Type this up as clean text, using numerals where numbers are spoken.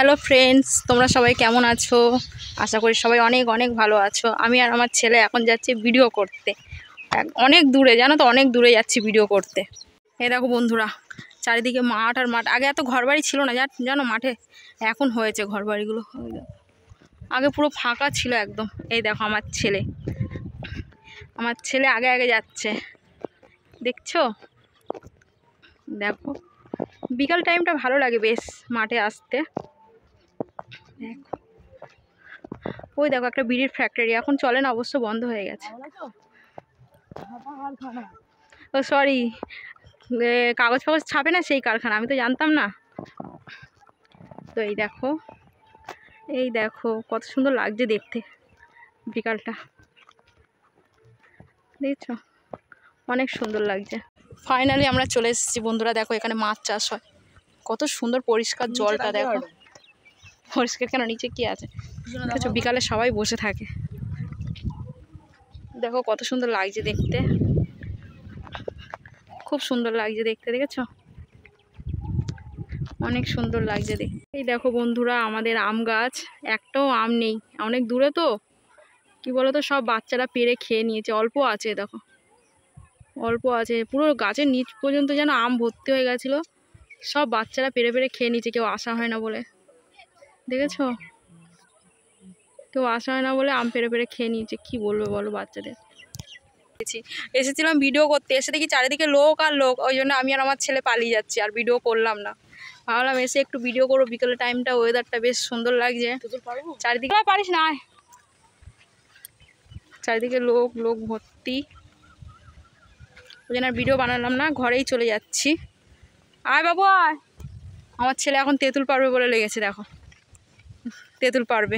Hello friends, তোমরা সবাই কেমন আছো? আশা করি সবাই অনেক অনেক ভালো আছো। আমি আর আমার ছেলে এখন যাচ্ছি ভিডিও করতে। অনেক দূরে, জানো তো, অনেক দূরে যাচ্ছি ভিডিও করতে। এই দেখো বন্ধুরা, চারিদিকে মাঠ আর মাঠ। আগে এত ঘরবাড়ি ছিল না, জানো, মাঠে এখন হয়েছে ঘরবাড়িগুলো। আগে পুরো ফাঁকা ছিল একদম। এই দেখো আমার ছেলে আগে আগে যাচ্ছে, দেখছো? দেখো, বিকাল টাইমটা ভালো লাগে বেশ মাঠে আসতে। দেখো, ওই দেখো একটা বিড়ির ফ্যাক্টরি, এখন চলে না, অবশ্য বন্ধ হয়ে গেছে। ও সরি, কাগজ ফাগজ ছাপে না সেই কারখানা, আমি তো জানতাম না। তো এই দেখো কত সুন্দর লাগছে দেখতে বিকালটা, দেখছো? অনেক সুন্দর লাগছে। ফাইনালি আমরা চলে এসেছি বন্ধুরা। দেখো এখানে মাছ চাষ হয়, কত সুন্দর পরিষ্কার জলটা। দেখো পরিষ্কার কেন, নিচে কি আছে দেখছো? বিকালে সবাই বসে থাকে। দেখো কত সুন্দর লাগছে দেখতে, খুব সুন্দর লাগছে দেখতে, দেখেছো? অনেক সুন্দর লাগছে দেখতে। এই দেখো বন্ধুরা, আমাদের আম গাছ, একটাও আম নেই। অনেক দূরে তো, কি বলো তো, সব বাচ্চারা পেড়ে খেয়ে নিয়েছে। অল্প আছে, দেখো অল্প আছে, পুরো গাছের নিচ পর্যন্ত যেন আম ভর্তি হয়ে গেছিলো। সব বাচ্চারা পেড়ে পেড়ে খেয়ে নিয়েছে, কেউ আসা হয় না বলে, দেখেছো? কেউ আসা হয় না বলে আম পেড়ে পেড়ে খেয়ে নিয়েছে। কি বলবো বলো বাচ্চাদের। এসেছিলাম ভিডিও করতে, এসে দেখি চারিদিকে লোক আর লোক। ওই জন্য আমি আর আমার ছেলে পালিয়ে যাচ্ছি, আর ভিডিও করলাম না। ভাবলাম এসে একটু ভিডিও করবো, বিকেলের টাইমটা, ওয়েদারটা বেশ সুন্দর লাগছে। চারিদিকে পারিস না, চারিদিকে লোক লোক ভর্তি। ওই জন্য আর ভিডিও বানালাম না, ঘরেই চলে যাচ্ছি। আয় বাবু আয়। আমার ছেলে এখন তেঁতুল পারবে বলে লেগেছে, দেখো তেঁতুল পারবে।